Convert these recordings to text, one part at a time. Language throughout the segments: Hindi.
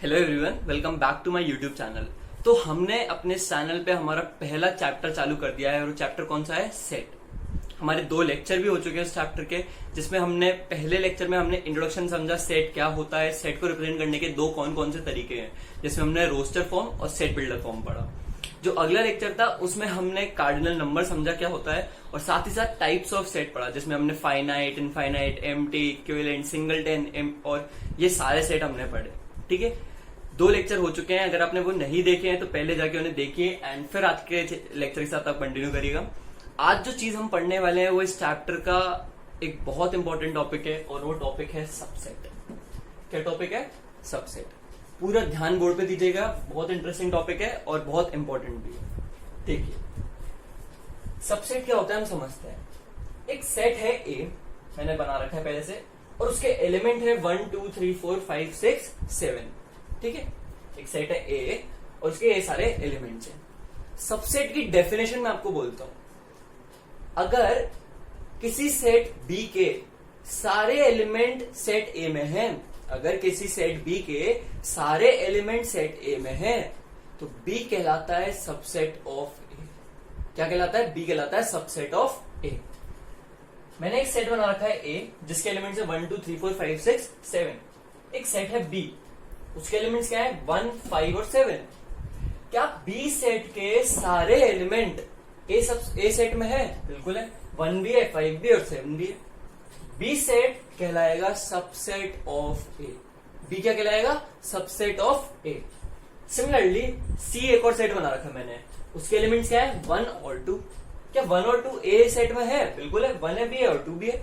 Hello everyone, welcome back to my YouTube channel. तो हमने अपने चैनल पे हमारा पहला चैप्टर चालू कर दिया है और वो चैप्टर कौन सा है? सेट। हमारे 2 लेक्चर भी हो चुके हैं उस चैप्टर के, जिसमें हमने पहले लेक्चर में हमने इंट्रोडक्शन समझा, सेट क्या होता है, सेट को रिप्रेजेंट करने के 2 कौन कौन से तरीके हैं, जिसमें हमने रोस्टर फॉर्म और सेट बिल्डर फॉर्म पढ़ा। जो अगला लेक्चर था उसमें हमने कार्डिनल नंबर समझा क्या होता है और साथ ही साथ टाइप्स ऑफ सेट पढ़ा, जिसमें हमने finite, infinite, empty, equivalent, singleton और ये सारे सेट हमने पढ़े। ठीक है, 2 लेक्चर हो चुके हैं। अगर आपने वो नहीं देखे हैं तो पहले जाके उन्हें देखिए एंड फिर आज के लेक्चर के साथ आप कंटिन्यू करिएगा। आज जो चीज हम पढ़ने वाले हैं वो इस चैप्टर का एक बहुत इंपॉर्टेंट टॉपिक है और वो टॉपिक है सबसेट। क्या टॉपिक है? सबसेट। पूरा ध्यान बोर्ड पे दीजिएगा, बहुत इंटरेस्टिंग टॉपिक है और बहुत इंपॉर्टेंट भी है। देखिए, सबसेट क्या होता है हम समझते हैं। एक सेट है ए, मैंने बना रखा है पहले से, और उसके एलिमेंट है 1 2 3 4 5 6 7। ठीक है, एक सेट है ए और उसके ये सारे एलिमेंट्स हैं। सबसेट की डेफिनेशन मैं आपको बोलता हूं। अगर किसी सेट बी के सारे एलिमेंट सेट ए में हैं, अगर किसी सेट बी के सारे एलिमेंट सेट ए में हैं, तो बी कहलाता है सबसेट ऑफ ए। क्या कहलाता है? बी कहलाता है सबसेट ऑफ ए। मैंने एक सेट बना रखा है ए, जिसके एलिमेंट्स है 1 2 3 4 5 6 7। एक सेट है बी, उसके एलिमेंट्स क्या है? 1 5 और 7। क्या बी सेट के सारे एलिमेंट ए सेट में है? बिल्कुल है। 1 भी है, 5 भी और 7 भी है। बी सेट कहलाएगा सबसेट ऑफ ए। बी क्या कहलाएगा? Subset of A. Similarly C एक और सेट बना रखा मैंने, उसके एलिमेंट्स क्या है? 1 और 2। क्या 1 और 2 ए सेट में है? बिल्कुल है, 1 भी है और 2 भी है।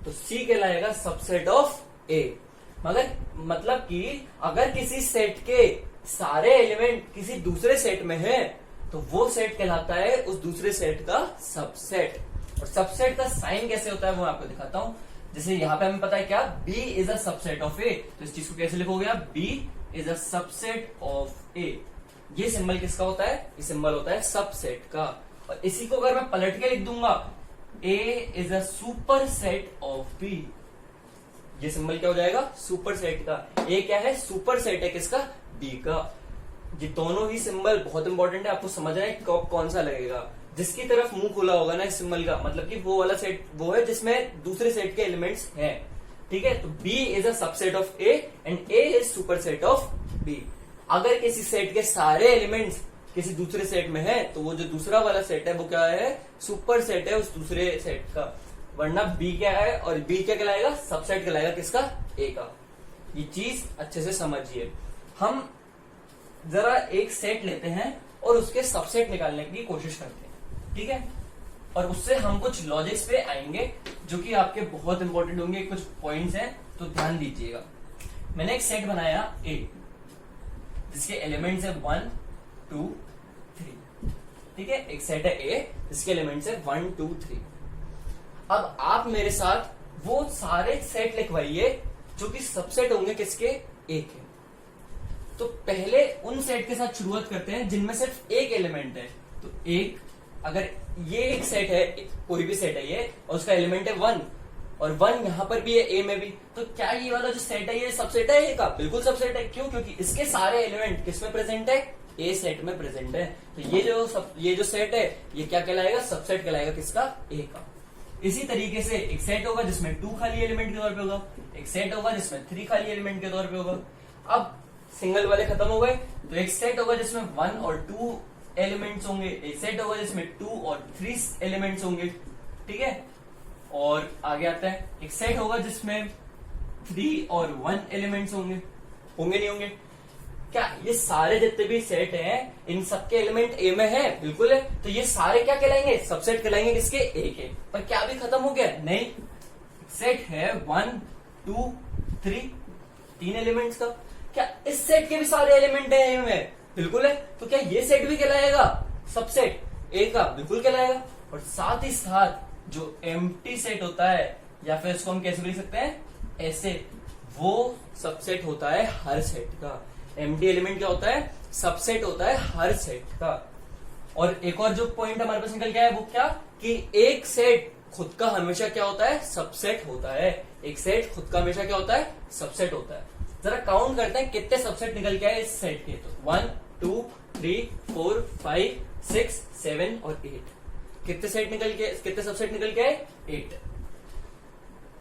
तो सी कहलाएगा सबसेट ऑफ ए। मगर मतलब कि अगर किसी सेट के सारे एलिमेंट किसी दूसरे सेट में है तो वो सेट कहलाता है उस दूसरे सेट का सबसेट। और सबसेट का साइन कैसे होता है वो मैं आपको दिखाता हूं। जैसे यहां पे हमें पता है क्या? B is a subset of A. तो इस चीज को कैसे लिखोगे आप? B is a subset of A. ये सिंबल किसका होता है? ये सिंबल होता है सबसेट का। और इसी को अगर मैं पलट के लिख दूंगा, A is a super set of B, ये सिंबल क्या हो जाएगा? सुपर सेट का। ए क्या है? सुपर सेट है किसका? बी का। ये दोनों ही सिंबल बहुत इंपॉर्टेंट है, आपको समझना है कौन सा लगेगा। जिसकी तरफ मुंह खुला होगा ना इस सिंबल का, मतलब कि वो वाला सेट वो है जिसमें दूसरे सेट के एलिमेंट्स हैं। ठीक है, तो B is a subset of A and A is superset of B. अगर किसी सेट के सारे एलिमेंट्स किसी दूसरे सेट में है तो वो जो दूसरा वाला सेट है वो क्या है? सुपर सेट है उस दूसरे सेट का। वरना बी क्या है और बी क्या कहलाएगा? सबसेट कहलाएगा किसका? ए का। ये चीज अच्छे से समझिए। हम जरा एक सेट लेते हैं और उसके सबसेट निकालने की कोशिश करते हैं। ठीक है, और उससे हम कुछ लॉजिक्स पे आएंगे जो कि आपके बहुत इंपॉर्टेंट होंगे। कुछ पॉइंट्स हैं तो ध्यान दीजिएगा। मैंने एक सेट बनाया ए, जिसके एलिमेंट्स है 1 2 3। ठीक है, एक सेट है ए जिसके एलिमेंट्स है 1 2 3। अब आप मेरे साथ वो सारे सेट लिखवाइए जो कि सबसेट होंगे किसके? ए के। तो पहले उन सेट के साथ शुरुआत करते हैं जिनमें सिर्फ एक एलिमेंट है। तो एक, अगर ये एक सेट है, कोई भी सेट है ये, और उसका एलिमेंट है 1 और 1 यहां पर भी है ए में भी, तो क्या ये वाला जो सेट है ये सबसेट है ए का? बिल्कुल सबसेट है। क्यों? क्योंकि इसके सारे एलिमेंट किस में प्रेजेंट है? ए सेट में प्रेजेंट है। तो ये जो सेट है ये क्या कहलाएगा? सबसेट कहलाएगा किसका? ए का। इसी तरीके से एक सेट होगा जिसमें 2 खाली एलिमेंट के तौर पे होगा, एक सेट होगा जिसमें 3 खाली एलिमेंट के तौर पे होगा। अब सिंगल वाले खत्म हो गए तो एक सेट होगा जिसमें 1 और 2 एलिमेंट्स होंगे, एक सेट होगा जिसमें 2 और 3 एलिमेंट्स होंगे। ठीक है, और आगे आता है एक सेट होगा जिसमें 3 और 1 एलिमेंट्स होंगे। होंगे नहीं होंगे? क्या ये सारे जितने भी सेट हैं इन सबके एलिमेंट ए में है? बिल्कुल है। तो ये सारे क्या कहलाएंगे? सबसेट कहलाएंगे किसके? ए के। पर क्या अभी खत्म हो गया? नहीं, सेट है 1 2 3, 3 एलिमेंट्स का। क्या इस सेट के भी सारे एलिमेंट है ए में? बिल्कुल है। तो क्या ये सेट भी कहलाएगा सबसेट ए का? बिल्कुल कहलाएगा। और साथ ही साथ जो एम्प्टी सेट होता है, या फिर इसको हम कैसे लिख सकते हैं? ऐसे, वो सबसेट होता है हर सेट का। एम्प्टी एलिमेंट क्या होता है? सबसेट होता है हर सेट का। और एक और जो पॉइंट हमारे पास निकल गया है वो क्या? कि एक सेट खुद का हमेशा क्या होता है? सबसेट होता है। एक सेट खुद का हमेशा क्या होता है? सबसेट होता है। जरा काउंट करते हैं कितने सबसेट निकल के आए इस सेट के। तो 1 2 3 4 5 6 7 और 8। कितने सबसेट निकल के आए? 8।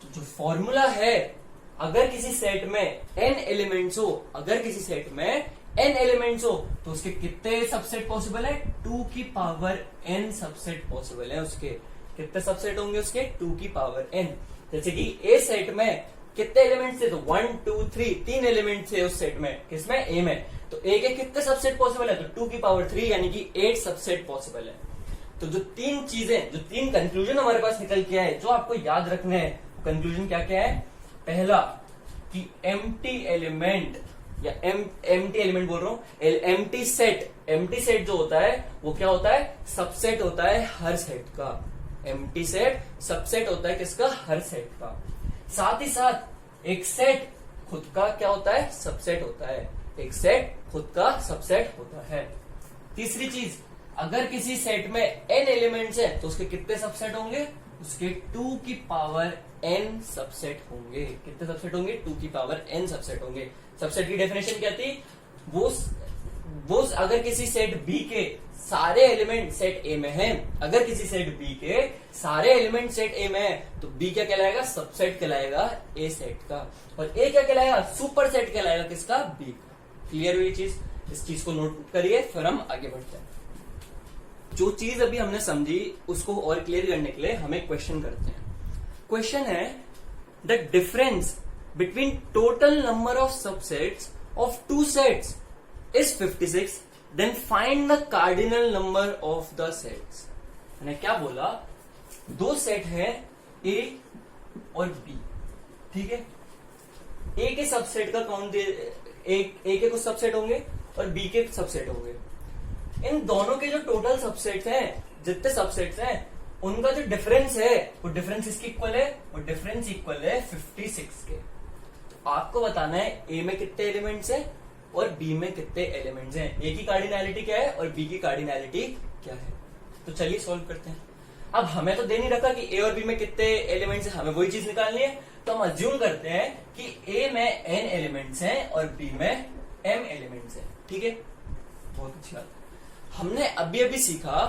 तो जो फॉर्मूला है, अगर किसी सेट में n एलिमेंट्स हो, तो उसके कितने सबसेट पॉसिबल है? 2 की पावर n सबसेट पॉसिबल है उसके। कितने सबसेट होंगे उसके? 2 की पावर n। जैसे कि ए सेट में कितने एलिमेंट्स थे? तो 1 2 3 3 एलिमेंट थे उस सेट में। किसमें? ए में। तो ए के कितने सबसेट पॉसिबल है? तो 2 की पावर 3 यानी कि 8 सबसेट पॉसिबल है। तो जो तीन कंक्लूजन हमारे पास निकल के आए, जो आपको याद रखने हैं, कंक्लूजन क्या क्या है? पहला कि एम्प्टी एलिमेंट या एम्प्टी एलिमेंट बोल रहा हूं, एम्प्टी सेट जो होता है वो क्या होता है? सबसेट होता है हर सेट का। एम्प्टी सेट सबसेट होता है किसका? हर सेट का। साथ ही साथ एक सेट खुद का क्या होता है? सबसेट होता है। एक सेट खुद का सबसेट होता है। तीसरी चीज, अगर किसी सेट में n एलिमेंट्स है तो उसके कितने सबसेट होंगे? उसके 2 की पावर n सबसेट होंगे। कितने सबसेट होंगे? 2 की पावर n सबसेट होंगे। सबसेट की डेफिनेशन क्या थी? वो अगर किसी सेट B के सारे एलिमेंट सेट A में हैं, अगर किसी सेट B के सारे एलिमेंट सेट A में है, तो B क्या कहलाएगा? सबसेट कहलाएगा A सेट का। और A क्या कहलाएगा? सुपर सेट कहलाएगा किसका? B का। क्लियर हुई चीज? इस चीज को नोट करिए, फिर हम आगे बढ़ते हैं। जो चीज अभी हमने समझी उसको और क्लियर करने के लिए हम एक क्वेश्चन करते हैं। क्वेश्चन है, the difference between total number of subsets of 2 sets is 56, then find the cardinal number of the sets. मैंने क्या बोला? 2 सेट है A और B, ठीक है। A के सबसेट का काउंट A के कुछ सबसेट होंगे और B के सबसेट होंगे। इन दोनों के जो टोटल सबसेट्स हैं, जितने सबसेट्स हैं, उनका जो डिफरेंस है वो डिफरेंस किसकी इक्वल है? वो डिफरेंस इक्वल है 56 के। तो आपको बताना है A में कितने एलिमेंट्स हैं और B में कितने एलिमेंट्स हैं। A की कार्डिनैलिटी क्या है और B की कार्डिनैलिटी क्या है। तो चलिए सॉल्व करते हैं। अब हमें तो दे नहीं रखा कि A और B में कितने एलिमेंट्स हैं, हमें वही चीज निकालनी है। तो हम अज्यूम करते हैं कि A में n एलिमेंट्स हैं और B में m एलिमेंट्स हैं, ठीक है। बहुत अच्छी बात। हमने अभी अभी सीखा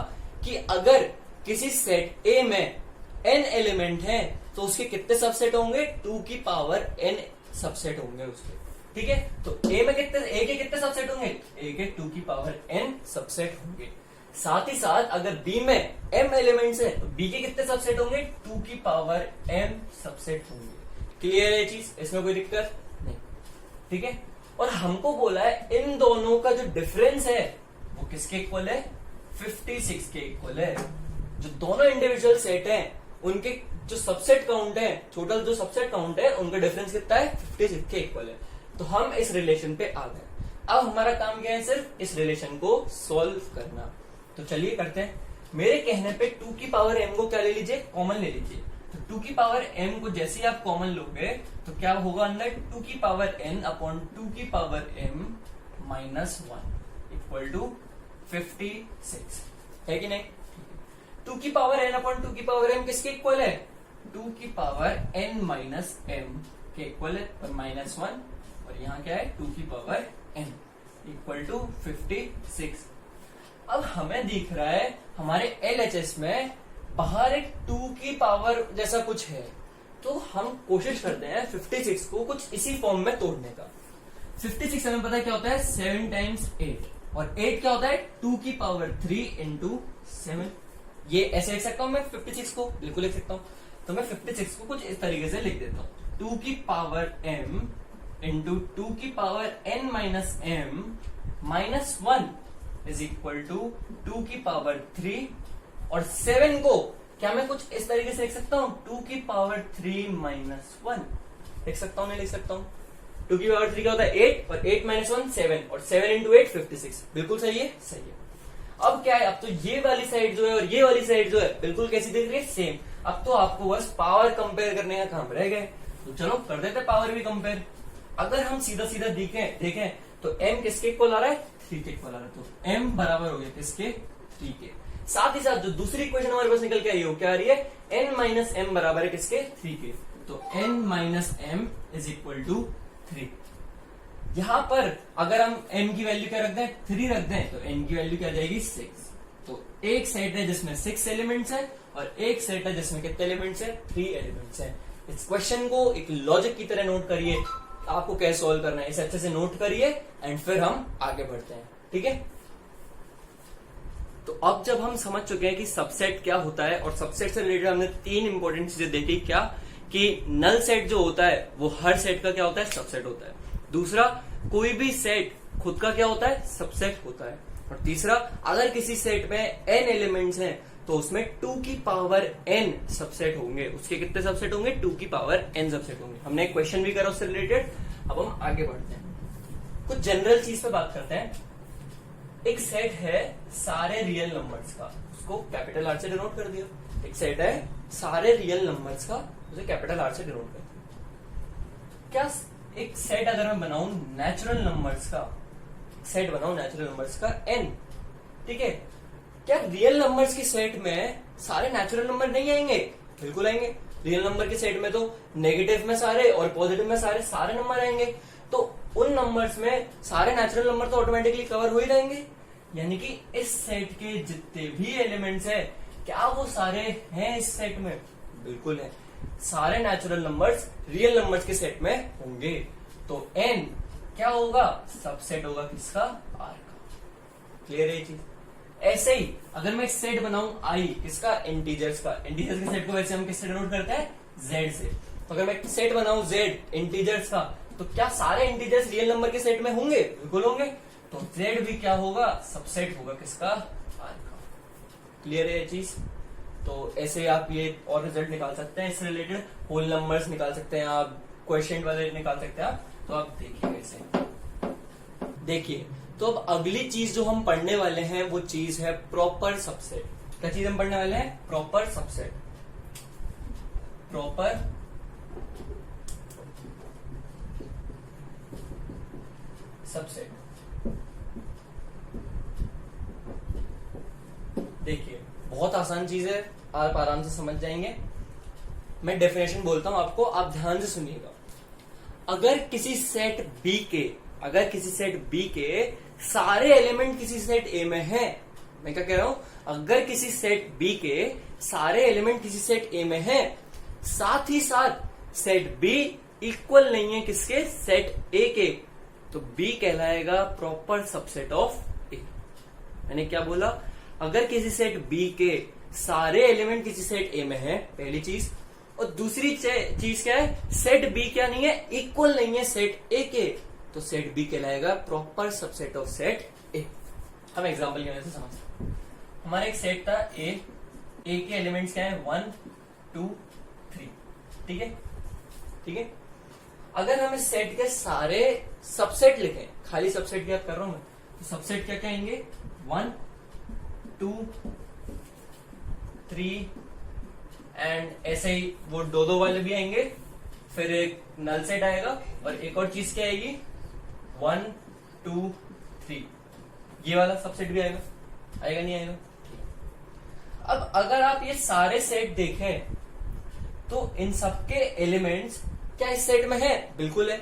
कि अगर किसी सेट A में n एलिमेंट हैं तो उसके कितने सबसेट होंगे? 2 की पावर n सबसेट होंगे उसके, ठीक है। तो A के कितने सबसेट होंगे? A के 2 की पावर n सबसेट होंगे। साथ ही साथ अगर B में m एलिमेंट्स है तो B के कितने सबसेट होंगे? 2 की पावर m सबसेट होंगे। क्लियर है चीज? इसमें कोई दिक्कत नहीं, ठीक है। और हमको बोला है इन दोनों का जो डिफरेंस है वो किसके इक्वल है? 56 के इक्वल है। जो दोनों इंडिविजुअल सेट हैं उनके जो सबसेट काउंट है, टोटल जो सबसेट काउंट है, उनका डिफरेंस कितना है? 56 के इक्वल है। तो हम इस रिलेशन पे आ गए। अब हमारा काम क्या है? सिर्फ इस रिलेशन को सॉल्व करना। तो चलिए करते हैं। मेरे कहने पे 2 की पावर m को क्या ले लीजिए? कॉमन ले लीजिए। तो 2 की पावर m को जैसे ही आप कॉमन लोगे तो क्या होगा अंदर? 2 की पावर n अपॉन 2 की power m minus 1 equal to 56, है कि नहीं? 2 की पावर n अपॉन 2 की पावर m किसके इक्वल है? 2 की पावर n माइनस m के इक्वल है, और माइनस 1, और यहाँ क्या है? 2 की पावर n इक्वल टू 56। अब हमें दिख रहा है हमारे LHS में बाहर एक 2 की पावर जैसा कुछ है, तो हम कोशिश करते हैं 56 को कुछ इसी फॉर्म में तोड़ने का। 56 हमें पता है क्या होता है? 7 टाइम्स 8, और 8 क्या होता है? 2 की पावर 3 इंटू 7। ये ऐसे लिख सकता हूं मैं 56 को, बिल्कुल लिख सकता हूं। तो मैं 56 को कुछ इस तरीके से लिख देता हूं, 2 की पावर m इंटू 2 की power n minus m minus 1 is equal to 2 की पावर 3, और 7 को क्या मैं कुछ इस तरीके से लिख सकता हूं? 2 की पावर 3 माइनस 1 लिख सकता हूं, नहीं लिख सकता हूं? 2 की पावर 3 क्या होता है? 8, और 8 माइनस 1 7, और 7 इंटू 8 56। बिल्कुल सही है, सही है। अब क्या है? अब तो ये वाली साइड जो है और ये वाली साइड जो है बिल्कुल कैसी दिख रही है? सेम। अब तो आपको बस पावर कंपेयर करने का काम रह गए। तो चलो कर देते पावर भी कंपेयर। अगर हम सीधा सीधा देखें तो m किसके इक्वल आ रहा है? 3 के इक्वल आ रहा है। तो m बराबर हो गया किसके? 3 के। साथ ही साथ जो दूसरी इक्वेशन हमारे पास निकल के आई है वो क्या आ रही है? n माइनस m बराबर है किसके? 3 के। तो n minus m is equal to 3। यहाँ पर अगर हम n की वैल्यू क्या रख दें, 3 रख दें, तो n की वैल्यू क्या जाएगी 6। तो एक सेट है जिसमें 6 एलिमेंट्स है और एक सेट है जिसमें कितने एलिमेंट्स है, 3 एलिमेंट्स है। इस क्वेश्चन को एक लॉजिक की तरह नोट करिए, आपको कैसे सॉल्व करना है इसे अच्छे से नोट करिए एंड फिर हम आगे बढ़ते हैं, ठीक है। तो अब जब हम समझ चुके हैं कि सबसेट क्या होता है और सबसेट से रिलेटेड हमने 3 इंपॉर्टेंट चीजें देखी, क्या कि नल सेट जो होता है वो हर सेट का क्या होता है, सबसेट होता है। दूसरा, कोई भी सेट खुद का क्या होता है, सबसेट होता है। और तीसरा, अगर किसी सेट में n एलिमेंट्स हैं तो उसमें 2 की पावर n सबसेट होंगे। उसके कितने सबसेट होंगे, 2 की पावर n सबसेट होंगे। हमने एक क्वेश्चन भी करा उससे रिलेटेड। अब हम आगे बढ़ते हैं, कुछ जनरल चीज पे बात करते हैं। एक सेट है सारे रियल नंबर्स का, उसको कैपिटल आर से डिनोट कर दिया। एक सेट है सारे रियल नंबर्स का, उसे कैपिटल आर से डिनोट कर दिया। क्या एक सेट अगर मैं बनाऊं नेचुरल नंबर्स का, सेट बनाऊं नेचुरल नंबर्स का n, ठीक है, क्या रियल नंबर्स के सेट में सारे नेचुरल नंबर नहीं आएंगे? बिल्कुल आएंगे। रियल नंबर के सेट में तो नेगेटिव में सारे और पॉजिटिव में सारे नंबर आएंगे। तो उन नंबर्स में सारे नेचुरल नंबर तो ऑटोमेटिकली कवर हो ही जाएंगे। यानी कि इस सेट के जितने भी एलिमेंट्स है, क्या वो सारे हैं इस सेट में? बिल्कुल है। सारे नेचुरल नंबर्स रियल नंबर्स के सेट में होंगे। तो n क्या होगा, सबसेट होगा किसका, r का। क्लियर है ये चीज। ऐसे ही अगर मैं सेट बनाऊं i किसका, इंटीजर्स का, इंटीजर्स के सेट को वैसे हम किससे डिनोट करते हैं, z से। तो अगर मैं सेट बनाऊं z इंटीजर्स का, तो क्या सारे इंटीजर्स रियल नंबर के सेट में होंगे? बिल्कुल होंगे। तो z भी क्या होगा, सबसेट होगा किसका, r का। क्लियर है ये चीज। तो ऐसे आप ये और रिजल्ट निकाल सकते हैं, इससे रिलेटेड होल नंबर्स निकाल सकते हैं आप, क्वेश्चन वाले निकाल सकते हैं आप। तो आप देखिए कैसे, देखिए। तो अब अगली चीज जो हम पढ़ने वाले हैं वो चीज है प्रॉपर सबसेट। क्या चीज हम पढ़ने वाले हैं, प्रॉपर सबसेट। Proper subset. देखिए बहुत आसान चीज है, आप आराम से समझ जाएंगे। मैं डेफिनेशन बोलता हूं आपको, आप ध्यान से सुनिएगा। अगर किसी सेट बी के सारे एलिमेंट किसी सेट ए में हैं, मैं क्या कह रहा हूं, अगर किसी सेट बी के सारे एलिमेंट किसी सेट ए में हैं, साथ ही साथ सेट बी इक्वल नहीं है किसके, सेट ए के, तो बी कहलाएगा प्रॉपर सबसेट ऑफ ए। मैंने क्या बोला, अगर किसी सेट बी के सारे एलिमेंट किसी सेट ए में है, पहली चीज। और दूसरी चीज क्या है, सेट बी क्या नहीं है, इक्वल नहीं है सेट ए के, तो सेट बी कहलाएगा प्रॉपर सबसेट ऑफ सेट ए। हम एग्जांपल की वजह से समझते। हमारा एक सेट था ए के एलिमेंट्स क्या है, 1 2 3, ठीक है, ठीक है। अगर हम इस सेट के सारे सबसेट लिखें, खाली सबसेट की बात कर रहा हूं मैं, तो सबसेट क्या कहेंगे, 1 2 3 एंड ऐसे ही वो दो वाले भी आएंगे, फिर एक नल सेट आएगा और एक और चीज क्या आएगी, 1 2 3, ये वाला सबसेट भी आएगा, आएगा नहीं आएगा। अब अगर आप ये सारे सेट देखें तो इन सबके एलिमेंट्स क्या इस सेट में है, बिल्कुल है।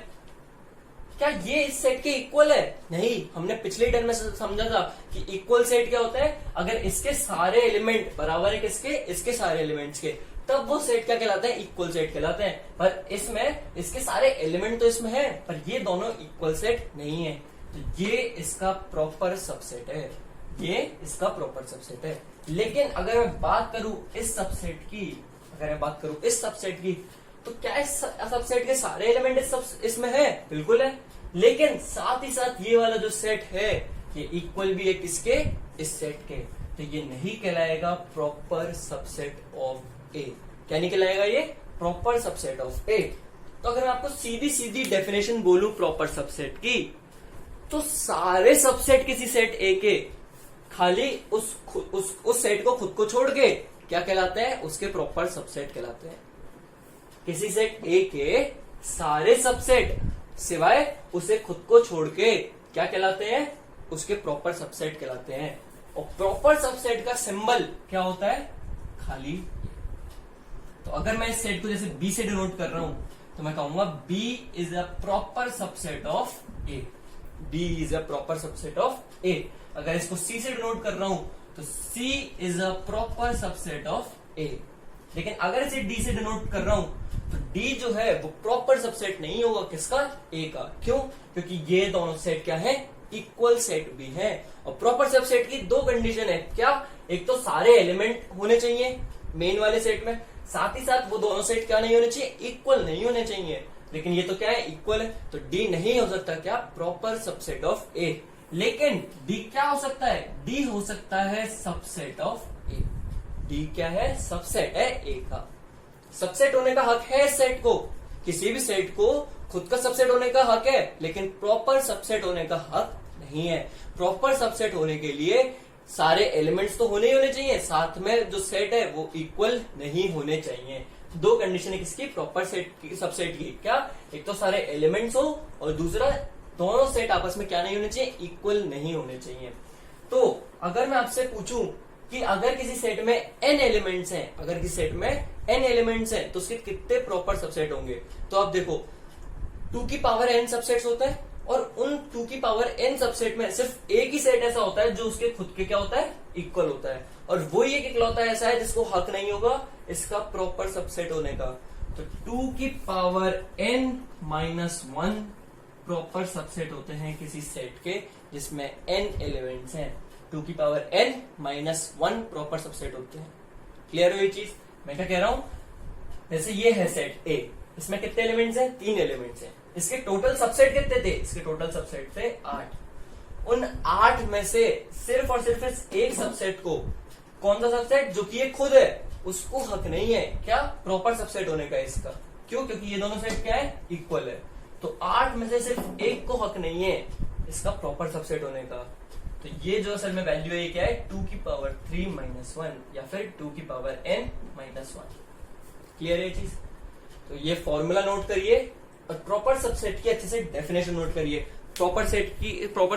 क्या ये इस सेट के इक्वल है, नहीं। हमने पिछले टर्म में समझा था कि इक्वल सेट क्या होता है, अगर इसके सारे एलिमेंट बराबर है किसके, इसके सारे एलिमेंट्स के, तब वो सेट क्या कहलाता है, इक्वल सेट कहलाते हैं। पर इसमें इसके सारे एलिमेंट तो इसमें है, पर ये दोनों इक्वल सेट नहीं है, तो ये इसका प्रॉपर सबसेट है, ये इसका प्रॉपर सबसेट है। लेकिन अगर मैं बात करूं इस सबसेट की, तो क्या इस सबसेट के सारे एलिमेंट इसमें है, बिल्कुल है। लेकिन साथ ही साथ ये वाला जो सेट है ये इक्वल भी है किसके, इस सेट के, तो ये नहीं कहलाएगा प्रॉपर सबसेट ऑफ ए। क्या नहीं कहलाएगा ये, प्रॉपर सबसेट ऑफ ए। तो अगर मैं आपको सीधी सीधी डेफिनेशन बोलूं प्रॉपर सबसेट की, तो सारे सबसेट किसी सेट ए के खाली उस सेट को खुद को छोड़ के क्या कहलाते हैं, उसके प्रॉपर सबसेट कहलाते हैं। किसी सेट ए के सारे सबसेट सिवाय उसे खुद को छोड़ के क्या कहलाते हैं, उसके प्रॉपर सबसेट कहलाते हैं। और प्रॉपर सबसेट का सिंबल क्या होता है, खाली। तो अगर मैं इस सेट को जैसे बी से डिनोट कर रहा हूं, तो मैं कहूंगा B is a proper subset of A. D is a proper subset of A. अगर इसको सी से डिनोट कर रहा हूं तो C is a proper subset of A. लेकिन अगर इसे डी से डिनोट कर रहा हूं तो डी जो है वो प्रॉपर सबसेट नहीं होगा किसका, ए का। क्यों? क्योंकि ये दोनों सेट क्या है, इक्वल सेट भी है। और प्रॉपर सबसेट की दो कंडीशन है, क्या? एक तो सारे एलिमेंट होने चाहिए मेन वाले सेट में, साथ ही साथ वो दोनों सेट क्या नहीं होने चाहिए, इक्वल नहीं होने चाहिए। लेकिन ये तो क्या है, इक्वल है, तो डी नहीं हो सकता क्या, प्रॉपर सबसेट ऑफ ए। लेकिन डी क्या हो सकता है, डी हो सकता है सबसेट ऑफ ए। डी क्या है, सबसेट है ए का। सबसेट होने का हक है सेट को, किसी भी सेट को खुद का सबसेट होने का हक है, लेकिन प्रॉपर सबसेट होने का हक नहीं है। प्रॉपर सबसेट होने के लिए सारे एलिमेंट्स तो होने ही होने चाहिए, साथ में जो सेट है वो इक्वल नहीं होने चाहिए। दो कंडीशन है किसकी, प्रॉपर सेट की, सबसेट की। क्या? एक तो सारे एलिमेंट्स हो और दूसरा दोनों सेट आपस में क्या नहीं होने चाहिए, इक्वल नहीं होने चाहिए। तो अगर मैं आपसे पूछूं कि अगर किसी सेट में n एलिमेंट्स हैं, अगर किसी सेट में n एलिमेंट्स हैं तो उसके कितने प्रॉपर सबसेट होंगे? तो आप देखो 2 की पावर n सबसेट्स होता है और उन 2 की पावर n सबसेट में सिर्फ एक ही सेट ऐसा होता है जो उसके खुद के क्या होता है, इक्वल होता है। और वो एक इकलौता ऐसा है जिसको हक नहीं होगा इसका प्रॉपर सबसेट होने का। तो 2 की power n minus 1 proper subset होते हैं किसी सेट के जिसमें n एलिमेंट्स हैं। 2 की power n minus 1 proper subset होते हैं। क्लियर हो ये चीज? मैं क्या कह रहा हूं, जैसे ये है सेट ए, इसमें कितने एलिमेंट्स हैं, 3 एलिमेंट्स हैं। इसके टोटल सबसेट कितने थे, इसके टोटल सबसेट थे 8। उन 8 में से सिर्फ और सिर्फ इस एक सबसेट को, कौन सा सबसेट, जो कि ये खुद है, उसको हक नहीं है क्या, प्रॉपर सबसेट होने का इसका। क्यों? क्योंकि ये दोनों सेट क्या है, इक्वल है। तो 8 में से सिर्फ एक को हक नहीं है इसका प्रॉपर सबसेट होने का। तो ये जो असल में वैल्यू है ये क्या है, 2 की पावर 3 माइनस 1 या फिर 2 की पावर n माइनस 1। क्लियर है ये चीज? तो ये फॉर्मूला नोट करिए और प्रॉपर सबसेट की अच्छे से डेफिनेशन नोट करिए। प्रॉपर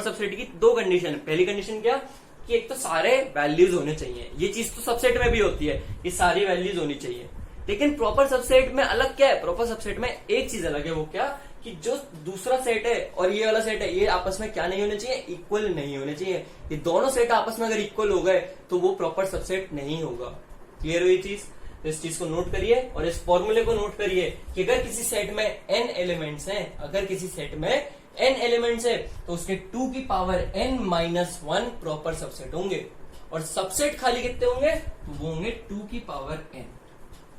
सबसेट की दो कंडीशन है। पहली कंडीशन क्या, कि एक तो सारे वैल्यूज होने चाहिए। ये चीज तो सबसेट में भी होती है कि सारी वैल्यूज होनी चाहिए। लेकिन प्रॉपर सबसेट में अलग क्या है, प्रॉपर सबसेट में एक चीज अलग है, वो क्या, कि जो दूसरा सेट है और ये वाला सेट है ये आपस में क्या नहीं होने चाहिए, इक्वल नहीं होने चाहिए। ये दोनों सेट आपस में अगर इक्वल हो गए तो वो प्रॉपर सबसेट नहीं होगा। क्लियर हुई चीज? तो इस चीज को नोट करिए और इस फॉर्मूले को नोट करिए कि अगर किसी सेट में n एलिमेंट्स हैं, अगर किसी सेट में n एलिमेंट्स है तो उसके 2 की power n minus 1 proper subset होंगे। और सबसेट खाली कितने होंगे, तो वो होंगे 2 की पावर n।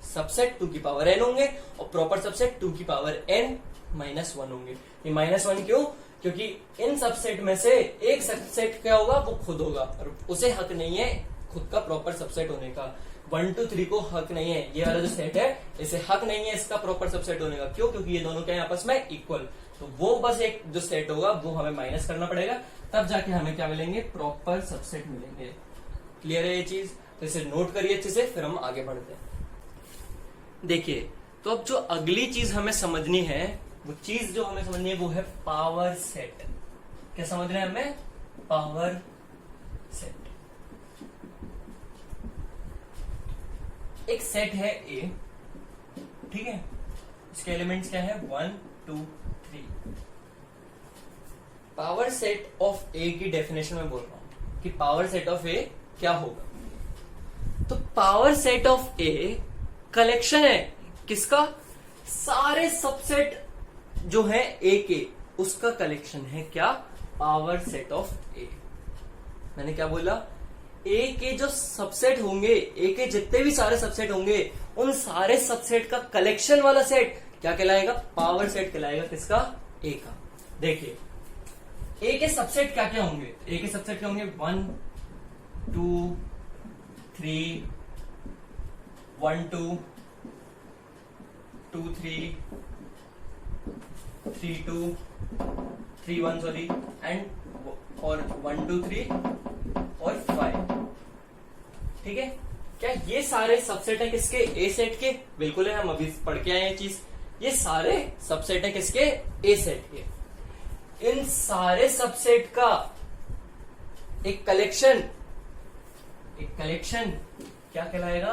सबसेट 2 की पावर n होंगे और प्रॉपर सबसेट 2 की पावर n माइनस 1 होंगे। ये माइनस 1 क्यों? क्योंकि इन सबसेट में से एक सबसेट क्या होगा, वो खुद होगा और उसे हक नहीं है खुद का प्रॉपर सबसेट होने का। 1 2 3 को हक नहीं है, ये वाला जो सेट है इसे हक नहीं है इसका प्रॉपर सबसेट होने का। क्यों? क्योंकि ये दोनों क्या है आपस में इक्वल। तो वो बस एक जो सेट होगा वो हमें माइनस करना पड़ेगा, तब जाके हमें क्या मिलेंगे, प्रॉपर सबसेट मिलेंगे। क्लियर है ये चीज? तो इसे नोट करिए अच्छे से, फिर हम आगे बढ़ते हैं। देखिए, तो अब जो अगली चीज हमें समझनी है, वो चीज जो हमें समझनी है वो है पावर सेट। क्या समझना है हमें, पावर सेट। एक सेट है ए, ठीक है, इसके एलिमेंट्स क्या है, 1 2 3। पावर सेट ऑफ ए की डेफिनेशन में बोल रहा हूं कि पावर सेट ऑफ ए क्या होगा। तो power set of a collection है किसका, सारे सबसेट जो है ए के, उसका कलेक्शन है क्या, पावर सेट ऑफ ए। मैंने क्या बोला, ए के जो सबसेट होंगे, ए के जितने भी सारे सबसेट होंगे, उन सारे सबसेट का कलेक्शन वाला सेट क्या कहलाएगा, पावर सेट कहलाएगा किसका, ए का। देखिए ए के सबसेट क्या क्या होंगे, ए के सबसेट क्या होंगे, 1 2 3 1 2 2 3 3 2 3 1 सॉरी एंड और 1 2 3 और 5। ठीक है, क्या ये सारे सबसेट है किसके, ए सेट के? बिल्कुल है, हम अभी पढ़ के आए हैं चीज। ये सारे सबसेट है किसके, ए सेट के। इन सारे सबसेट का एक कलेक्शन क्या कहलाएगा,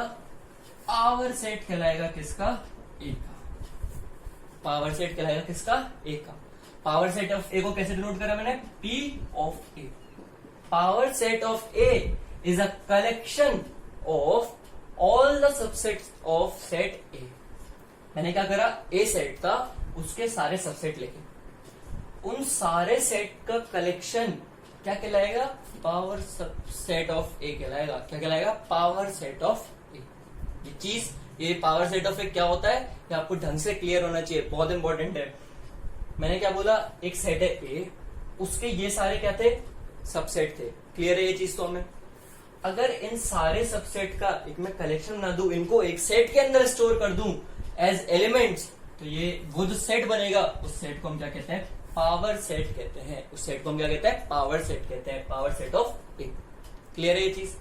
पावर सेट कहलाएगा किसका, ए का। पावर सेट कहलाएगा किसका, ए का। पावर सेट ऑफ ए को कैसे डिनोट करा मैंने, P of A. Power set of A is a collection of all the subsets of set ए। मैंने क्या करा, ए सेट था, उसके सारे सबसेट लेके उन सारे सेट का कलेक्शन क्या कहलाएगा, पावर सेट ऑफ ए कहलाएगा। क्या कहलाएगा, पावर सेट ऑफ ए। ये चीज, ये पावर सेट ऑफ ए क्या होता है, ये आपको ढंग से क्लियर होना चाहिए, बहुत इंपॉर्टेंट है। मैंने क्या बोला, एक सेट है ए, उसके ये सारे क्या थे, सबसेट थे। क्लियर है ये चीज तो हमें। अगर इन सारे सबसेट का एक मैं कलेक्शन बना दूं, इनको एक सेट के अंदर स्टोर कर दूं एज एलिमेंट्स, तो ये वो जो सेट बनेगा उस सेट को हम क्या कहते हैं, पावर सेट कहते हैं। उस सेट को हम क्या कहते हैं, पावर सेट कहते हैं, power set of A. Clear है ये चीज।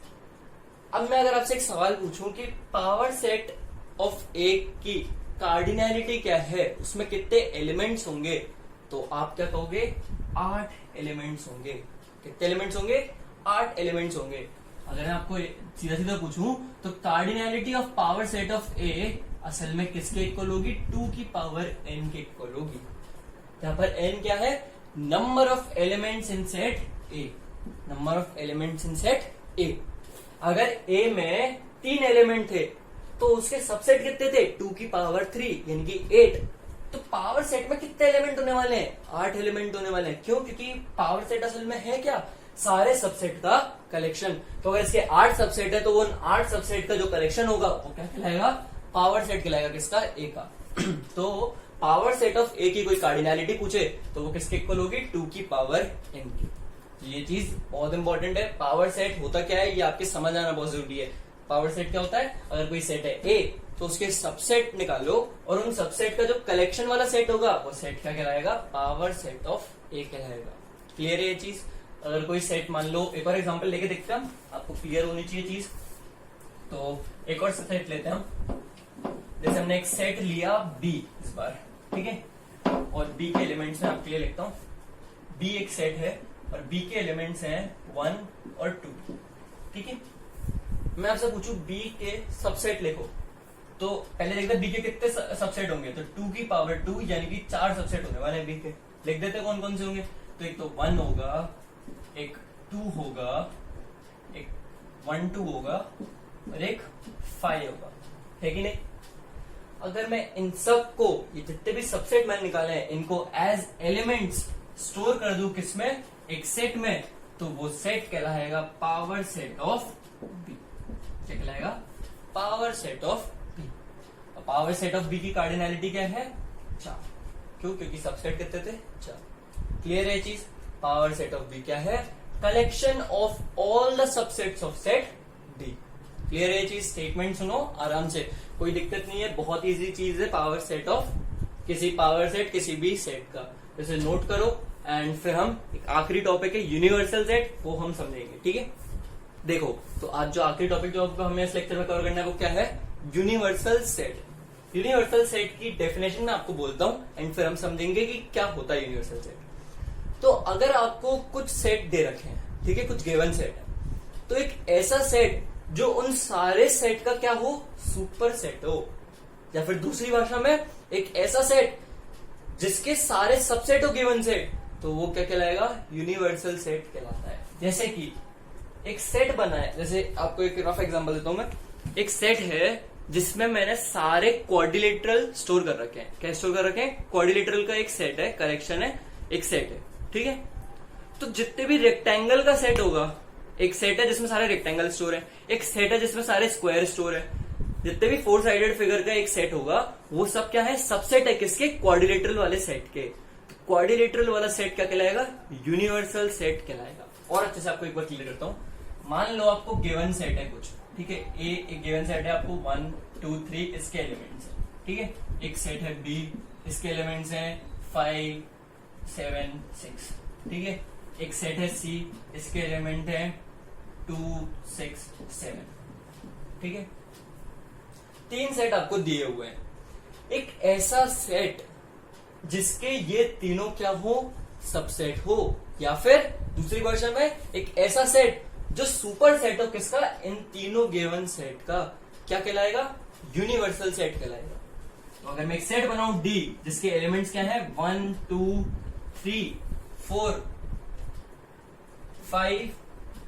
अब मैं अगर आपसे एक सवाल पूछूं कि पावर सेट ऑफ ए की कार्डिनैलिटी क्या है, उसमें कितने एलिमेंट्स होंगे, तो आप क्या कहोगे, 8 एलिमेंट्स होंगे। कितने एलिमेंट्स होंगे, 8 एलिमेंट्स होंगे। अगर मैं आपको सीधा सीधा पूछूं तो cardinality of power set of A असल में किसके इक्वल होगी, 2 की पावर n के इक्वल होगी। यहाँ पर n क्या है, number of elements in set A. Number of elements in set ए। अगर ए में 3 एलिमेंट थे तो उसके सबसेट कितने थे, 2 की पावर 3 यानी कि 8। तो पावर सेट में कितने एलिमेंट होने वाले हैं, 8 एलिमेंट होने वाले हैं। क्यों, क्योंकि पावर सेट असल में है क्या, सारे सबसेट का कलेक्शन। तो अगर इसके 8 सबसेट है तो वो 8 सबसेट का जो कलेक्शन होगा वो क्या कहलाएगा, पावर सेट कहलाएगा, किसका, ए का। तो पावर सेट ऑफ ए की कोई कार्डिनैलिटी पूछे तो वो किसके इक्वल होगी, 2 की पावर n की। ये चीज बहुत इंपॉर्टेंट है। पावर सेट होता क्या है ये आपके समझ आना बहुत जरूरी है। पावर सेट क्या होता है, अगर कोई सेट है ए तो उसके सबसेट निकालो और उन सबसेट का जो कलेक्शन वाला सेट होगा वो सेट क्या कहलाएगा, पावर सेट ऑफ ए कहलाएगा। क्लियर है ये चीज। अगर कोई सेट मान लो, एक और एग्जांपल लेके देखते हैं हम, आपको क्लियर होनी चाहिए चीज। तो एक और सेट लेते हैं हम। जैसे हमने एक सेट लिया बी इस बार, ठीक है, और बी के एलिमेंट्स में आपके लिए लिखता हूं। बी एक सेट है और बी के एलिमेंट्स हैं 1 और 2, ठीक है। मैं आपसे पूछूं बी के सबसेट लिखो, तो पहले देखते हैं बी के कितने सबसेट होंगे। तो 2 की पावर 2 यानी कि 4 सबसेट होने वाले हैं बी के। लिख देते कौन कौन से होंगे। तो एक तो 1 होगा, एक 2 होगा, एक 1 2 होगा और एक 5 होगा, है कि नहीं। अगर मैं इन सब को, ये जितने भी सबसेट मैंने निकाले हैं, इनको एज एलिमेंट्स स्टोर कर दूं किसमें, एक सेट में, तो वो सेट कहलाएगा पावर सेट ऑफ बी। क्या कहलाएगा, power set of B. Power set of B की कार्डिनैलिटी क्या है, 4। क्यों, क्योंकि सबसेट कितने थे, 4। क्लियर है चीज। पावर सेट ऑफ बी क्या है, collection of all the subsets of set D. Clear है चीज। स्टेटमेंट सुनो आराम से, कोई दिक्कत नहीं है, बहुत इजी चीज है। पावर सेट ऑफ किसी पावर सेट किसी भी सेट का, जैसे नोट करो। एंड फिर हम एक आखिरी टॉपिक है यूनिवर्सल सेट, वो हम समझेंगे, ठीक है। देखो, तो आज जो आखिरी टॉपिक जो हमें इस लेक्चर में कवर करना है वो क्या है, यूनिवर्सल सेट। यूनिवर्सल सेट की डेफिनेशन मैं आपको बोलता हूं एंड फिर हम समझेंगे कि क्या होता है यूनिवर्सल सेट। तो अगर आपको कुछ सेट दे रखे हैं, ठीक है, कुछ गिवन सेट है, तो एक ऐसा सेट जो उन सारे सेट का क्या हो, सुपर सेट हो, या फिर दूसरी भाषा में एक ऐसा सेट जिसके सारे सबसेट हो गिवन सेट, तो वो क्या कहलाएगा, यूनिवर्सल सेट कहलाता है। जैसे कि एक सेट बना है, जैसे आपको एक रफ एग्जांपल देता हूं मैं। एक सेट है जिसमें मैंने सारे क्वाड्रिलेटरल स्टोर कर रखे हैं। क्या स्टोर कर रखे हैं, क्वाड्रिलेटरल का एक सेट है, कलेक्शन है, एक सेट है, ठीक है। तो जितने भी रेक्टेंगल का सेट होगा, एक सेट है जिसमें सारे रेक्टेंगल स्टोर है, एक सेट है जिसमें सारे स्क्वायर स्टोर है, जितने भी 4 साइडेड फिगर का एक सेट होगा वो सब क्या है, सबसेट है किसके, क्वाड्रिलेटरल वाले सेट के। क्वाड्रिलेटरल वाला सेट क्या कहलाएगा, यूनिवर्सल सेट कहलाएगा। और अच्छे से आपको एक बार क्लियर करता हूं। मान लो आपको गिवन सेट है कुछ, ठीक है, ए एक गिवन सेट है आपको 1 2 3 इसके एलिमेंट्स है, ठीक है। एक सेट है बी, इसके एलिमेंट्स हैं 5 7 6, ठीक है। एक सेट है सी, इसके एलिमेंट है 2 6 7, ठीक है। 3 सेट आपको दिए हुए हैं। एक ऐसा सेट जिसके ये तीनों क्या हो, सबसेट हो, या फिर दूसरी वर्जन में एक ऐसा सेट जो सुपर सेट हो किसका, इन तीनों गिवन सेट का, क्या कहलाएगा, यूनिवर्सल सेट कहलाएगा। तो अगर मैं एक सेट बनाऊं डी जिसके एलिमेंट्स क्या है 1 2 3 4 5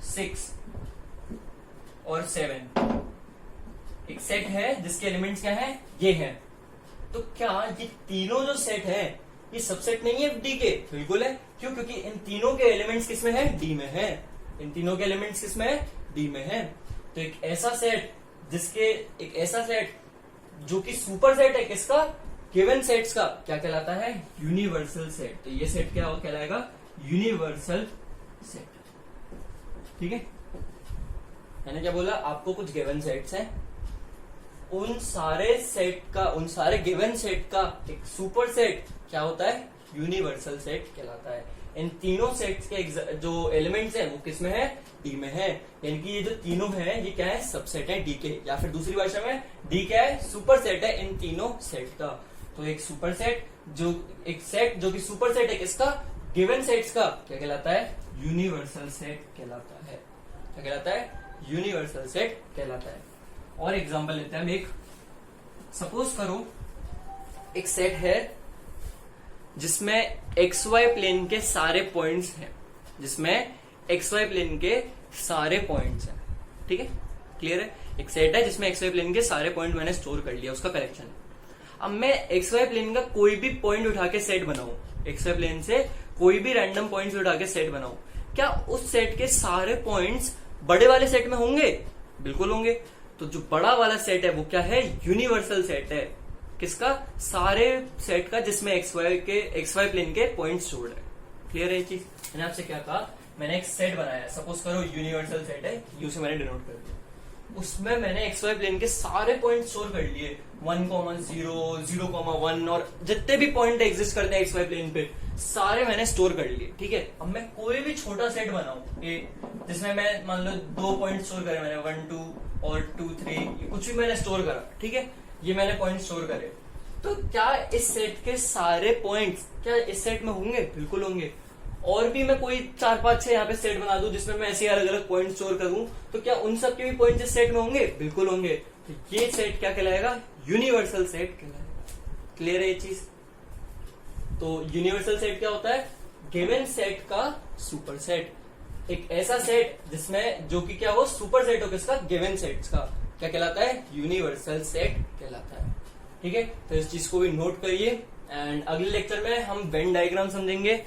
6 और 7 एक सेट है जिसके एलिमेंट्स क्या है, ये है। तो क्या ये तीनों जो सेट है ये सबसेट नहीं है डी के? बिल्कुल है। क्यों? क्योंकि इन तीनों के एलिमेंट्स किसमें है, डी में है। इन तीनों के एलिमेंट्स किसमें है, डी में है। तो एक ऐसा सेट जो कि सुपर सेट है किसका, गिवन सेट्स का, क्या कहलाता है, यूनिवर्सल सेट। तो ये सेट क्या कहलाएगा, गिवर्सल सेट। ठीक है, मैंने क्या बोला, आपको कुछ गिवन सेट्स हैं, उन सारे गिवन सेट का एक सुपर सेट क्या होता है, यूनिवर्सल सेट कहलाता है। इन तीनों सेट्स के जो एलिमेंट्स हैं वो किसमें है, डी में है। यानी कि ये जो तीनों हैं ये क्या है, सबसेट है डी के, या फिर दूसरी भाषा में डी क्या है, सुपर सेट है इन तीनों सेट का। तो एक सुपर सेट जो कि सुपर सेट है किसका, गिवन सेट्स का, क्या कहलाता है, यूनिवर्सल सेट कहलाता है। क्या कहलाता है, यूनिवर्सल सेट कहलाता है। और एग्जांपल लेते हैं हम एक, सपोज करो एक सेट है जिसमें XY प्लेन के सारे पॉइंट्स हैं, ठीक है, क्लियर है। एक सेट है जिसमें XY प्लेन के सारे पॉइंट मैंने स्टोर कर लिया, उसका कलेक्शन। अब मैं XY प्लेन का कोई भी पॉइंट उठा के सेट बनाऊं, XY प्लेन से कोई भी रैंडम पॉइंट्स उठा के सेट बनाऊं, क्या उस सेट के सारे पॉइंट्स बड़े वाले सेट में होंगे? बिल्कुल होंगे। तो जो बड़ा वाला सेट है वो क्या है, यूनिवर्सल सेट है। किसका, सारे सेट का जिसमें XY प्लेन के पॉइंट्स जोड़ है। क्लियर है ये चीज? मैंने आपसे क्या कहा, मैंने एक सेट बनाया, सपोज करो यूनिवर्सल सेट है, यू से मैंने डिनोट कर दिया। उसमें मैंने XY प्लेन के सारे पॉइंट स्टोर कर लिए, 1, 0, 0, 1 और जितने भी पॉइंट एग्जिस्ट करते हैं XY प्लेन पे सारे मैंने स्टोर कर लिए। ठीक है, अब मैं कोई भी छोटा सेट बनाऊं जिसमें मैं मान लो 2 पॉइंट स्टोर करे मैंने, 1, 2 और 2, 3, कुछ भी मैंने स्टोर करा। ठीक है, ये मैंने पॉइंट स्टोर करे, तो क्या इस सेट के सारे पॉइंट्स क्या इस सेट में होंगे? बिल्कुल होंगे। और भी मैं कोई 4, 5, 6 यहाँ पे सेट बना दूं जिसमें मैं ऐसे अलग अलग पॉइंट स्टोर करूं, तो क्या उन सब के भी पॉइंट इस सेट में होंगे? बिल्कुल होंगे। तो ये सेट क्या कहलाएगा, यूनिवर्सल सेट कहलाएगा। क्लियर है ये चीज? तो यूनिवर्सल सेट क्या होता है, गिवन सेट का सुपर सेट। एक ऐसा सेट जिसमें जो कि क्या हो, सुपर सेट हो किसका, गिवन सेट्स का, क्या कहलाता है, यूनिवर्सल सेट कहलाता है। ठीक है, तो इस चीज को भी नोट करिए। एंड अगले लेक्चर में हम वेन डायग्राम समझेंगे,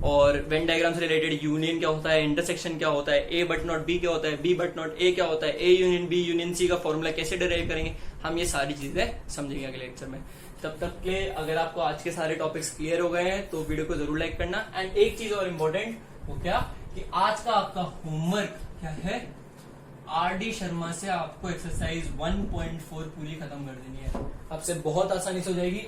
और वेन डायग्राम से रिलेटेड यूनियन क्या होता है, इंटरसेक्शन क्या होता है, ए बट नॉट बी क्या होता है, बी बट नॉट ए क्या होता है, A union B union C का फॉर्मूला कैसे डिराइव करेंगे, हम ये सारी चीजें समझेंगे अगले लेक्चर में। तब तक के अगर आपको आज के सारे टॉपिक्स क्लियर हो गए हैं तो वीडियो को जरूर लाइक करना। एंड एक चीज और इम्पोर्टेंट, वो क्या कि आज का आपका होमवर्क क्या है, RD शर्मा से आपको एक्सरसाइज 1.4 पूरी खत्म कर देनी है। आपसे बहुत आसानी से हो जाएगी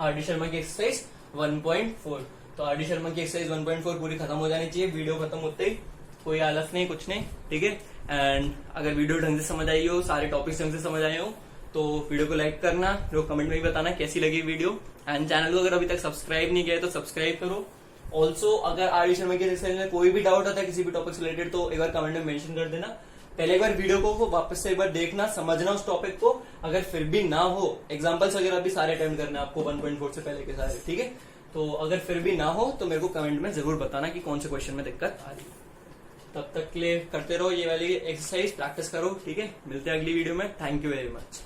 RD शर्मा की एक्सरसाइज 1.4। तो RD शर्मा की एक्सरसाइज 1.4 पूरी खत्म हो जानी चाहिए वीडियो खत्म होते ही, कोई आलस नहीं, कुछ नहीं। ठीक है, एंड अगर वीडियो ढंग से समझ आई हो, सारे टॉपिक्स ढंग से समझ आए हो, तो वीडियो को लाइक करना, वीडियो कमेंट में भी बताना कैसी लगी वीडियो। एंड चैनल को अगर अभी तक सब्सक्राइब नहीं किया है तो सब्सक्राइब करो। ऑल्सो अगर RD शर्मा की एक्सरसाइज में कोई भी डाउट आता है किसी भी टॉपिक से रिलेटेड, तो एक बार कमेंट में मेंशन कर देना। पहले एक बार वीडियो को वापस से एक बार देखना, समझना उस टॉपिक को। अगर फिर भी ना हो, एग्जांपल्स वगैरह भी सारे अटेम्प्ट करना है आपको 1.4 से पहले के सारे। ठीक है, तो अगर फिर भी ना हो तो मेरे को कमेंट में जरूर बताना कि कौन से क्वेश्चन में दिक्कत आ रही है। तब तक के लिए करते रहो ये वाली एक्सरसाइज, प्रैक्टिस करो। ठीक है, मिलते हैं अगली वीडियो में। Thank you very much.